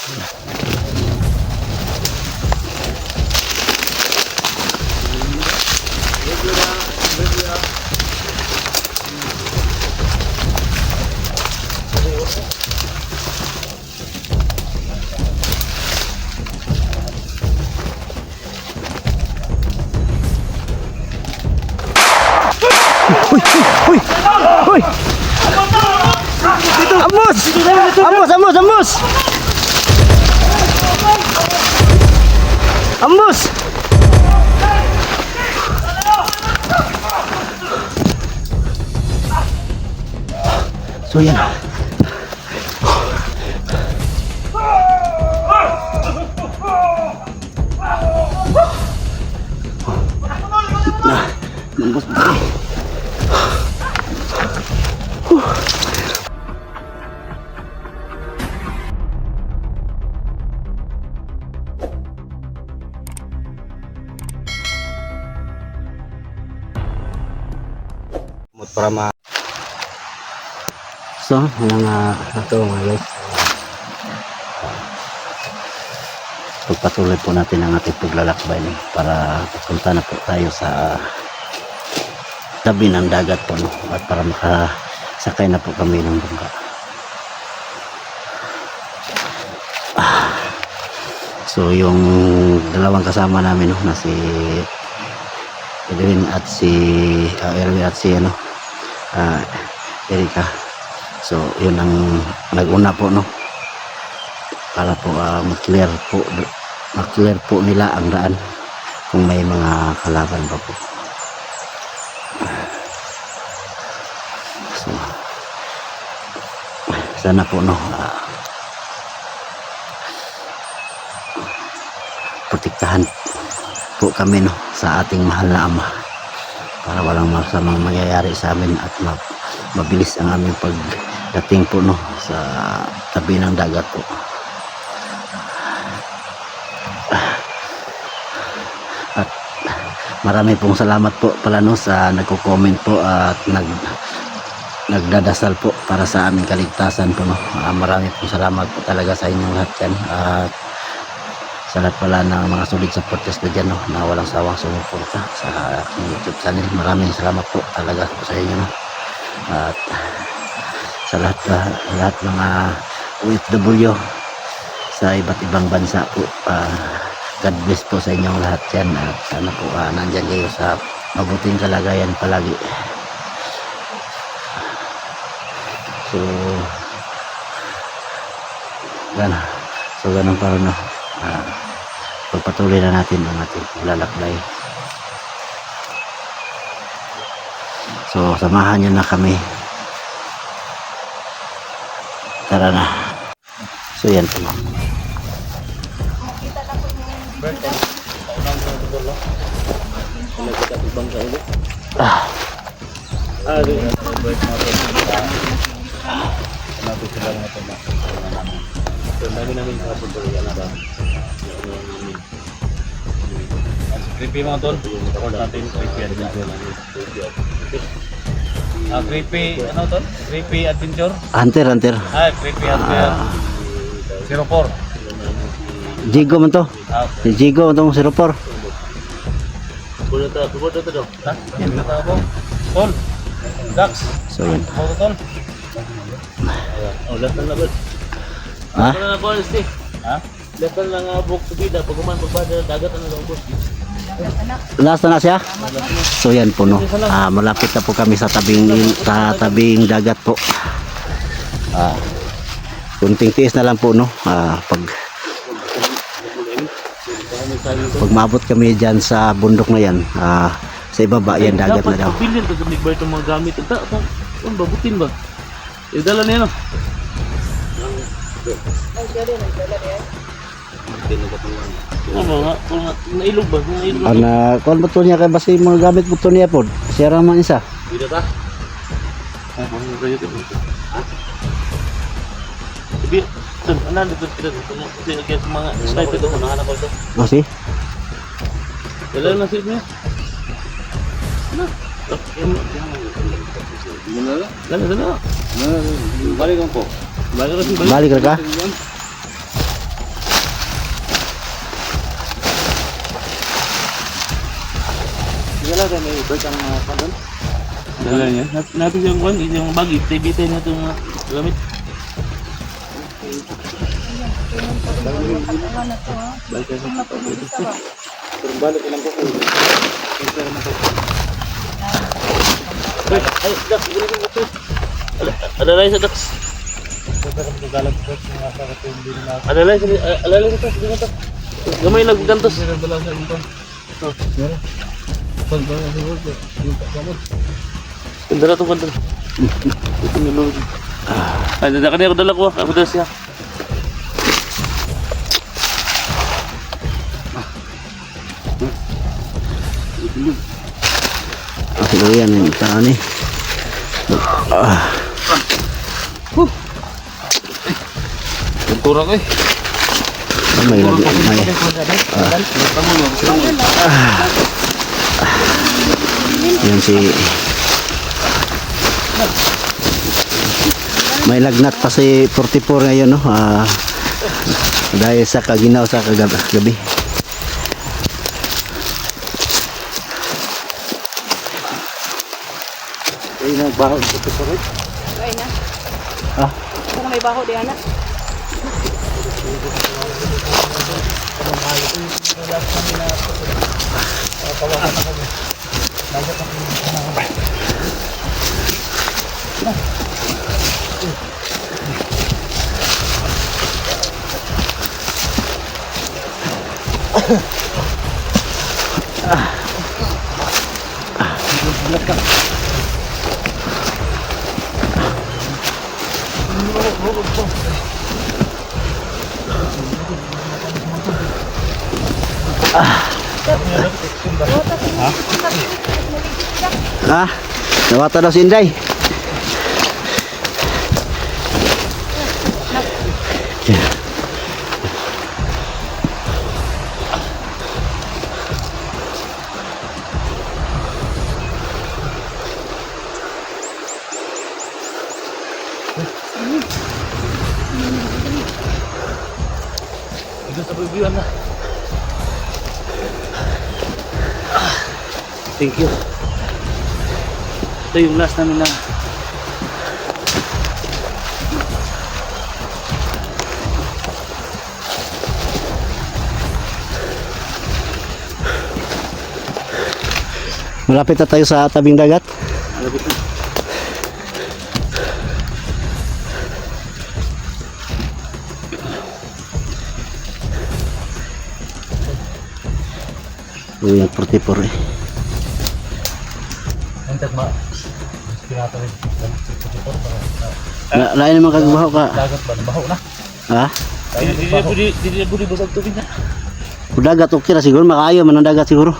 Uy! Uy! Ambos! Ambos! Ambos! Ambos! Ambos! So yan. Ambos! Para ma so yung ito mga guys, pagpatuloy po natin ang ating paglalakbay para punta na po tayo sa tabi ng dagat po, no? At para makasakay na po kami ng bangka. So yung dalawang kasama namin, no, na si Erwin at si Erika. So yun ang nag-una po, no, para po ma-clear po nila ang daan kung may mga kalaban pa po. So sana po, no, protektahan po kami, no, sa ating mahal na ama para walang masamang mangyayari sa amin at mabilis ang aming pagdating po, no, sa tabi ng dagat po. At marami pong salamat po pala, no, sa nagko-comment po at nagdadasal po para sa aming kaligtasan po, no. Marami pong salamat po talaga sa inyong lahat yan. At sa lahat pala ng mga solid supporters na dyan, no, na walang sawang sumuporta sa aking YouTube channel. Maraming salamat po talaga po sa inyo, no. At sa lahat mga OFW sa iba't ibang bansa po, God bless po sa inyong lahat yan. At sana po nandyan kayo sa mabuting kalagayan palagi. So ganun para, no, pagpatuloy na natin ang ating paglalakbay. So samahan nyo na kami, tara na. So yan po. Creepy mga tol, record natin creepy adventure. Creepy ano tol? Creepy adventure. Hunter. Creepy hunter. 04. Jigo man to. Si Jigo itong 04. Bulot to do. Ha? Yan na ako. Tol. Dax. So yan. Photo tol. Oh, last na labad. Ha? Ano na po este? Ha? Last na lang book subida pag uman pagbada dagat na lang boss. Last na siya. So yan po, no. Malapit na po kami sa tabing dagat po. Kunting tiis na lang po, no. Pag maabot kami dyan sa bundok na yan, sa ibaba yan dagat na daw. Dapat pagpilin pag ba itong mga gamit. Ano ba? Butin ba? Idala niya, no? Nailog ba? Kung ba ito niya kay basi mga gamit mo ito niya po, siya raman isa. Dito ta? Sabi, ano dito sa mga sniper ito, nahanap ko ito. Basi? Dala na sip niya. Dala. Balik lang po. Balik ka? kayo may break ang mga pandon. Dala niya. Natin yung kwan, yung bag, itay-bitay na itong gamit. Balik ilang po. Ay, Dax, gulit mo po. Alalay sa Dax. Alalay sa Dax, di mo ito. Gamay lang, gantos. Ganda na itong ganda. Ito nilulog. Ay, kanina ko dala ko. Ako dala siya. Siguro yan yung tao ni. Kultura ko eh. May lagi, may. Yan si... May lagnat pa si 44 ngayon, no? Dahil sa kaginaw sa kagabi. Ay, nagbaho sa tuturit. Ay na. Ah? Kung may baho di anak. Ah, nawata daw si Inday. Ito sa reviewan na. Thank you. Ito yung last namin na Malapit na tayo sa tabing dagat. malapit na. Yung 44 eh. Antag ma. Pinatawid. Lain naman kagbaho ka. Dagat ba? Baho na. Ha? Hindi na budi basag tubig na. Kung dagat okay na siguro. Makaayo man ang dagat siguro.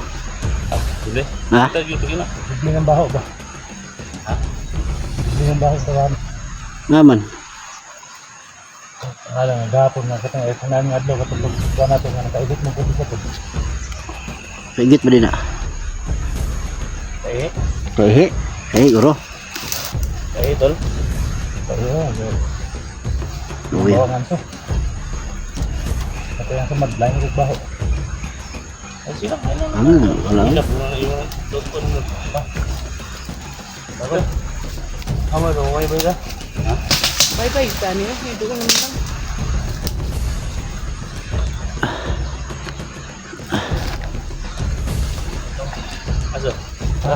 Hindi. Ha? Ito yung tubig na. Bibili ng baho ba? Ha? Bibili ng baho sa wan. Naman. Alam nga, gahapon nga katang namin adlaw katong pagkuha natin nga nakaibot mo po sa po. Paigit ba din na? Eh, Pahe. Eh, guro. tol. Ayun, Uwi. bawangan to. Ito yung sumadlain ng baho. Ay, sila. Wala. Wala po na yung doktor mo. Bakit? Ama, okay ba ito? Bye-bye. Tani na. Hindi ko naman lang. Asa? Ha?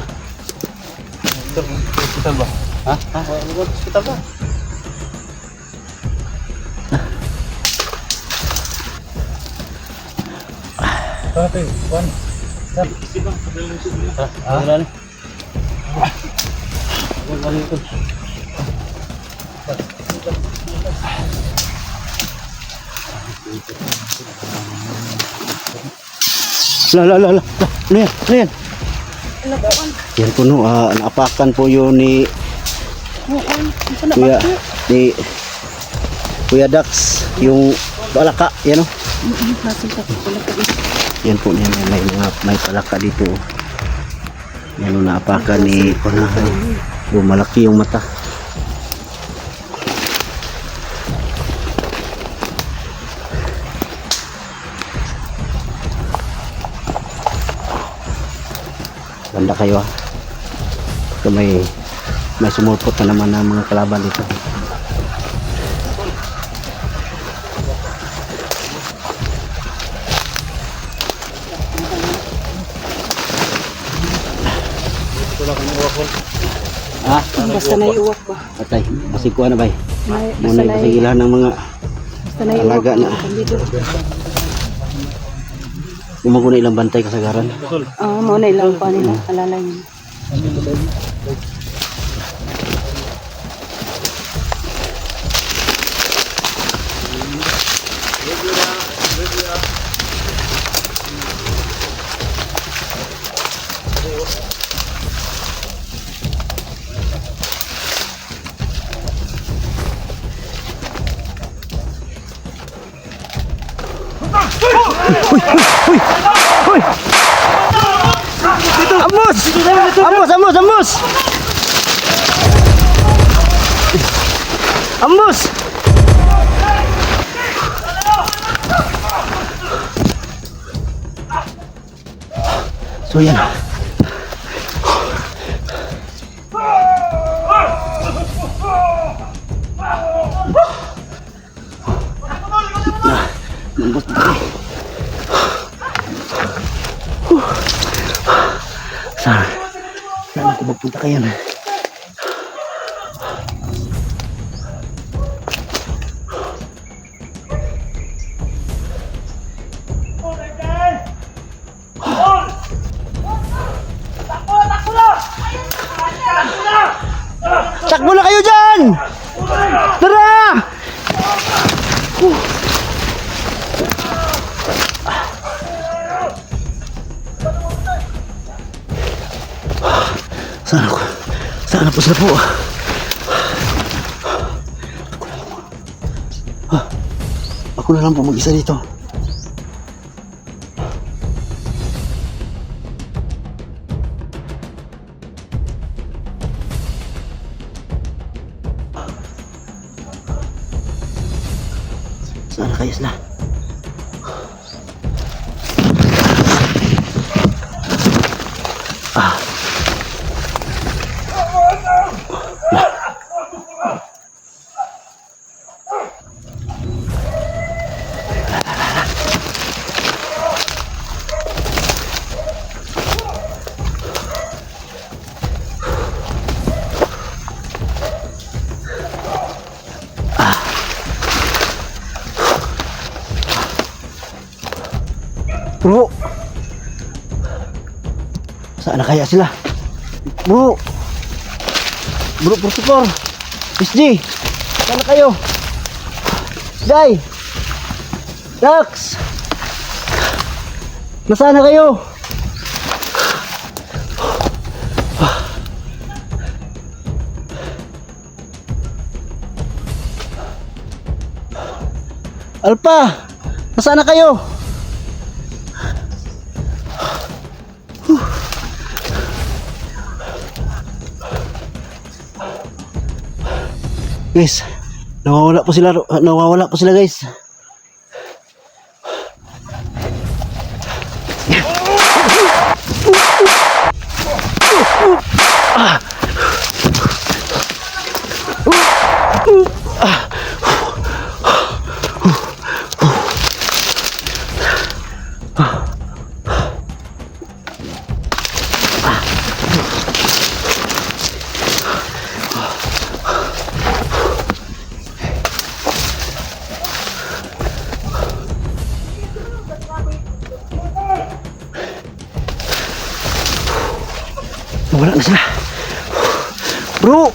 Hospital ba? Ha? Ha? Hospital ba? Ito, wan. Isipang, padala mo siya. Ha? Wala na. Wala na ito. La. Ano yan? Ano yan? Ano po an? Yan po no. Naapakan po yun ni Muon. Isa na Kuya. ba? Ni Kuya Dax. Yung palaka. Yan o. Nasita ko pala ka. Yan po niya. May palaka dito. Yan o. Naapakan ni Kunahan. Malaki yung mata. Tanda kayo ha. Ito may sumulpot na naman ng mga kalaban dito. Ha? Basta naiuwak ba? Patay. Masikuha na bay. Muna Basta ipagilan ng mga naiuwak alaga na. dito. Umago na ilang bantay kasagaran. Mo na ilang pa nila. Alalay nila. Amos! Amos! Amos! Amos! So yan. Lambot na tayo. Saan ako magpunta kayo na? Takbo na kayo dyan! Tara! Saan po sila po? Ako na lang po mag-isa dito. Saan na kayo sila? Bro, saan na kaya sila? Bro, Protocol, SG, saan na kayo? Day, Dax, nasaan na kayo? Alpha, nasaan na kayo? Guys, nawawala po sila guys. Wala na sila. Bro!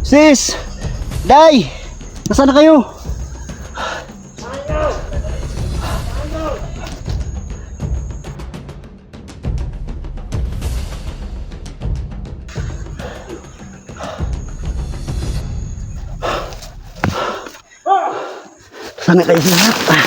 Sis! Day! Nasaan na kayo? Saan na kayo sila?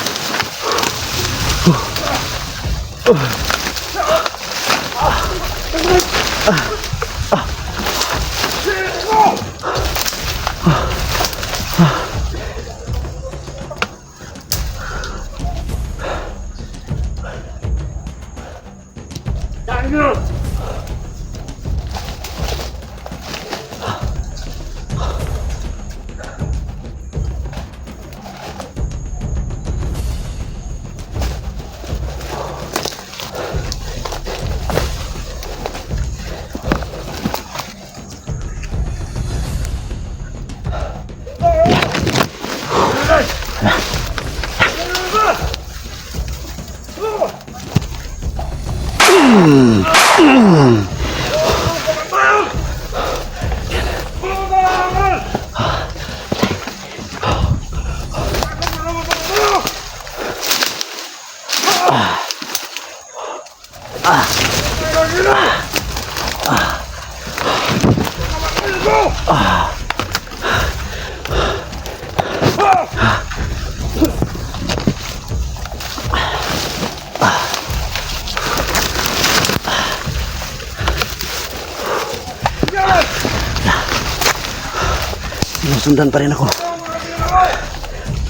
sinusundan pa rin ako.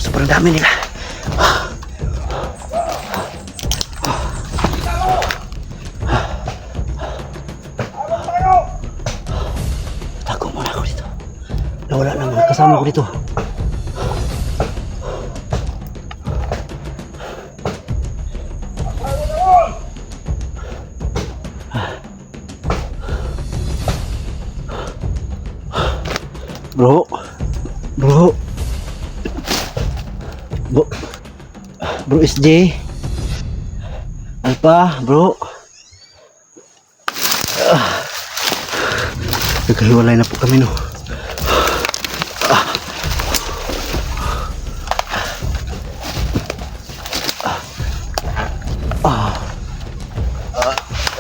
Sobrang dami nila. Tago muna ako dito. Nawala na mga kasama ko dito. Bro. Bro. Bro. Bro SJ. Alpa, bro. Nagkahiwalay na po kami, no.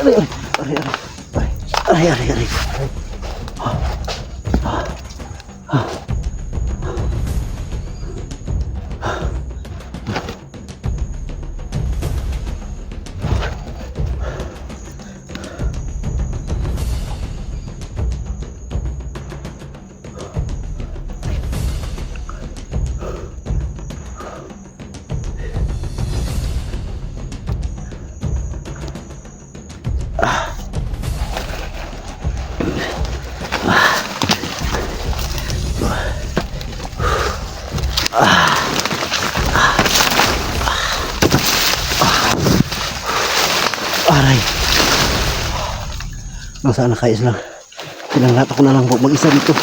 Aray, aray, aray, aray, aray, aray. Aray. Nasaan na kais lang. Pinanglat ako na lang po mag-isa dito.